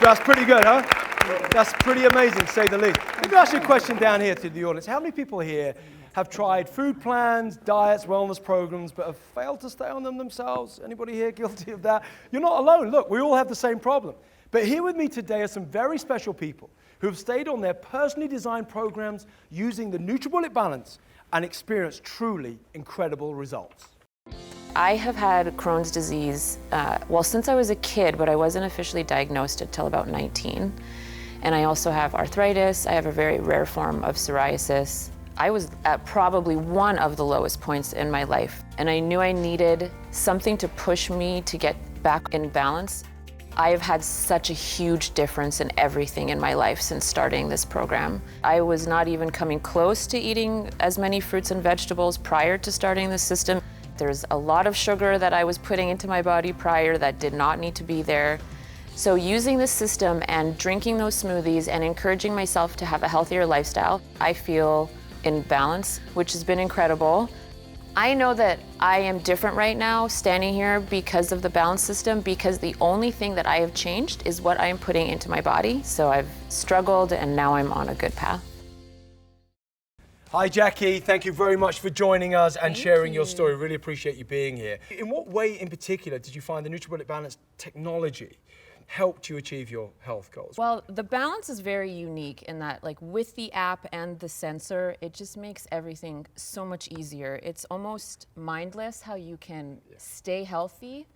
That's pretty good, huh? That's pretty amazing, to say the least. Let me ask you a question down here to the audience. How many people here have tried food plans, diets, wellness programs, but have failed to stay on them themselves? Anybody here guilty of that? You're not alone. Look, we all have the same problem. But here with me today are some very special people who have stayed on their personally designed programs using the NutriBullet balance and experienced truly incredible results. I have had Crohn's disease, since I was a kid, but I wasn't officially diagnosed until about 19. And I also have arthritis. I have a very rare form of psoriasis. I was at probably one of the lowest points in my life, and I knew I needed something to push me to get back in balance. I have had such a huge difference in everything in my life since starting this program. I was not even coming close to eating as many fruits and vegetables prior to starting this system. There's a lot of sugar that I was putting into my body prior that did not need to be there. So using this system and drinking those smoothies and encouraging myself to have a healthier lifestyle, I feel in balance, which has been incredible. I know that I am different right now standing here because of the balance system, because the only thing that I have changed is what I am putting into my body. So I've struggled and now I'm on a good path. Hi, Jacqui. Thank you very much for joining us and sharing your story. Really appreciate you being here. In what way in particular did you find the NutriBullet Balance technology helped you achieve your health goals? Well, the balance is very unique in that, like, with the app and the sensor, it just makes everything so much easier. It's almost mindless how you can stay healthy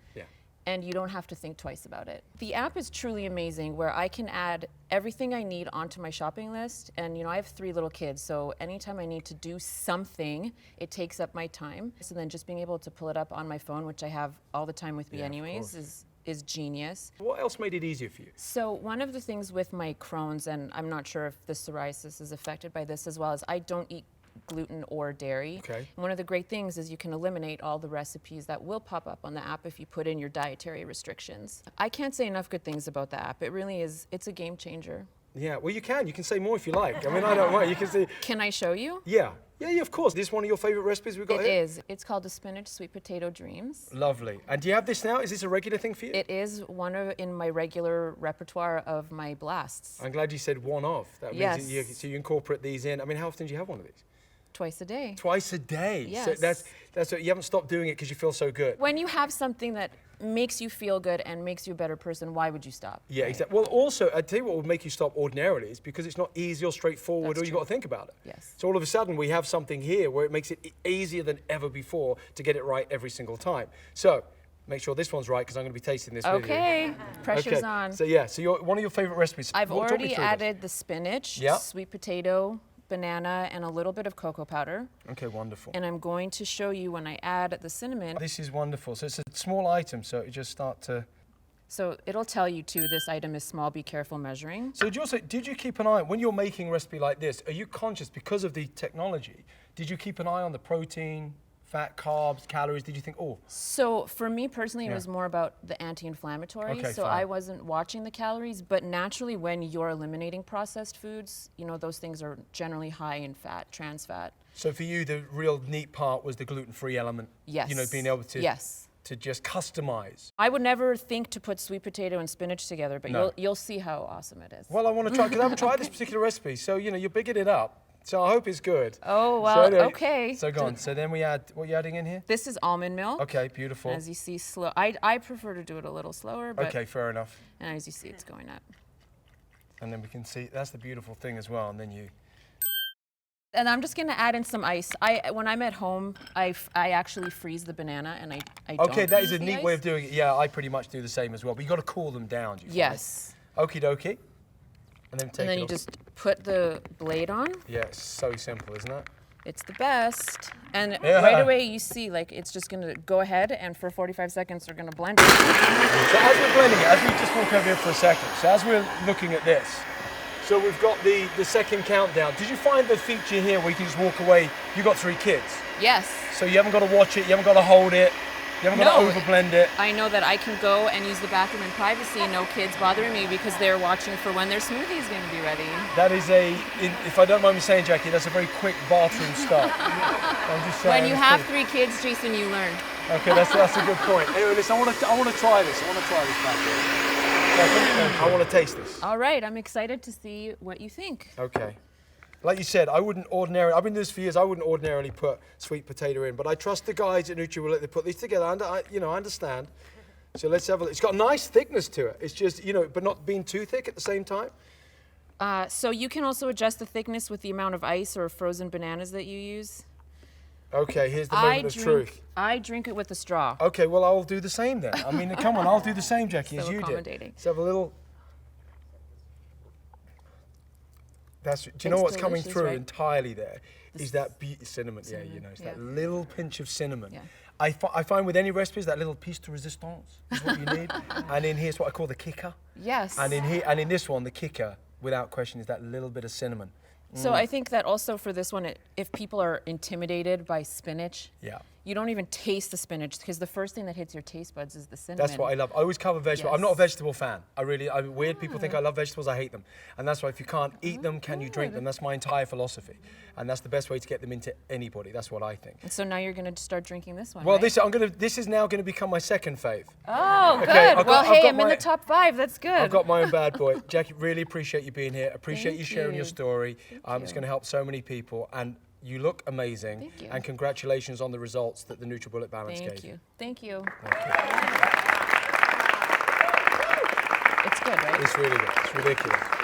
and you don't have to think twice about it. The app is truly amazing where I can add everything I need onto my shopping list. And you know, I have 3 little kids, so anytime I need to do something, it takes up my time. So then just being able to pull it up on my phone, which I have all the time with me anyways, is genius. What else made it easier for you? So one of the things with my Crohn's, and I'm not sure if the psoriasis is affected by this as well, is I don't eat gluten or dairy. Okay. And one of the great things is you can eliminate all the recipes that will pop up on the app if you put in your dietary restrictions. I can't say enough good things about the app. It really is, it's a game changer. Yeah, well, you can say more if you like. I mean, I don't mind. You can say. Can I show you? Yeah, of course. This is one of your favorite recipes we've got here? It is. It's called the spinach sweet potato dreams. Lovely. And do you have this now? Is this a regular thing for you? It is one of in my regular repertoire of my blasts. I'm glad you said one of. That means so you incorporate these in. I mean, how often do you have one of these? Twice a day. Twice a day. Yes. So that's what, you haven't stopped doing it because you feel so good. When you have something that makes you feel good and makes you a better person, why would you stop? Yeah, exactly. Well, also, I tell you what would make you stop ordinarily is because it's not easy or straightforward, or you've got to think about it. Yes. So all of a sudden, we have something here where it makes it easier than ever before to get it right every single time. So make sure this one's right because I'm going to be tasting this with you. Okay, pressure's on. So so one of your favorite recipes. I've already added the spinach, sweet potato, banana, and a little bit of cocoa powder. Okay, wonderful. And I'm going to show you when I add the cinnamon. This is wonderful. So it's a small item, so it just start to... So it'll tell you too, this item is small, be careful measuring. So did you keep an eye, when you're making a recipe like this, are you conscious, because of the technology, did you keep an eye on the protein, fat, carbs, calories? Did you think, oh? So for me personally, it was more about the anti-inflammatory. Okay, so I wasn't watching the calories, but naturally when you're eliminating processed foods, you know, those things are generally high in fat, trans fat. So for you, the real neat part was the gluten-free element? Yes. You know, being able to... Yes. To just customize. I would never think to put sweet potato and spinach together, but you'll see how awesome it is. Well, I want to try, because I haven't tried this particular recipe, so, you know, you're bigging it up. So I hope it's good. Oh, well, so, okay. So go on. So then we add, what are you adding in here? This is almond milk. Okay, beautiful. As you see, slow. I prefer to do it a little slower, but... Okay, fair enough. And as you see, it's going up. And then we can see, that's the beautiful thing as well, and then you... And I'm just gonna add in some ice. When I'm at home, I actually freeze the banana, and I don't. Okay, that is a use the neat ice. way of doing it. Yeah, I pretty much do the same as well, but you got to cool them down, do you find? Yes. Okie dokie. And then take And then it you off. just put the blade on. Yeah, it's so simple, isn't it? It's the best. And right away you see, like, it's just gonna go ahead, and for 45 seconds they're gonna blend it. So as we're blending it, as we just walk over here for a second, so as we're looking at this, so we've got the second countdown. Did you find the feature here where you can just walk away? You got 3 kids. Yes. So you haven't got to watch it, you haven't got to hold it, you haven't got to overblend it. I know that I can go and use the bathroom in privacy, no kids bothering me because they're watching for when their smoothie is going to be ready. That is if I don't mind me saying, Jacqui, that's a very quick bathroom stop. I'm just saying. When you have 3 kids, Jason, you learn. Okay, that's a good point. Anyway, listen, I want to try this. I want to try this back here. I want to taste this. All right, I'm excited to see what you think. Okay. Like you said, I wouldn't ordinarily, I've been doing this for years, I wouldn't ordinarily put sweet potato in, but I trust the guys at NutriBullet, they put these together, I understand. So let's have a look. It's got a nice thickness to it. It's just, but not being too thick at the same time. So you can also adjust the thickness with the amount of ice or frozen bananas that you use. Okay, here's the moment of truth. I drink it with a straw. Okay, well, I'll do the same then. I mean, come on, I'll do the same, Jacqui, as you did. Let's have a little... Do you know what's coming through entirely there? Is that cinnamon. Yeah, it's that little pinch of cinnamon. Yeah. I find with any recipes, that little piece de resistance is what you need. And in here's what I call the kicker. Yes. And in this one, the kicker, without question, is that little bit of cinnamon. So I think that also for this one, if people are intimidated by spinach, you don't even taste the spinach because the first thing that hits your taste buds is the cinnamon. That's what I love. I always cover vegetables. Yes. I'm not a vegetable fan. Weird people think I love vegetables, I hate them. And that's why if you can't eat them, can you drink them? That's my entire philosophy. And that's the best way to get them into anybody. That's what I think. And so now you're going to start drinking this one, Well, right? this is now going to become my second fave. Oh, okay, good. I'm in the top 5. That's good. I've got my own bad boy. Jacqui, really appreciate you being here. Appreciate you sharing your story. It's going to help so many people. And you look amazing. Thank you. And congratulations on the results that the NutriBullet Balance gave. Thank you. Thank you. Thank you. It's good, right? It's really good. It's ridiculous.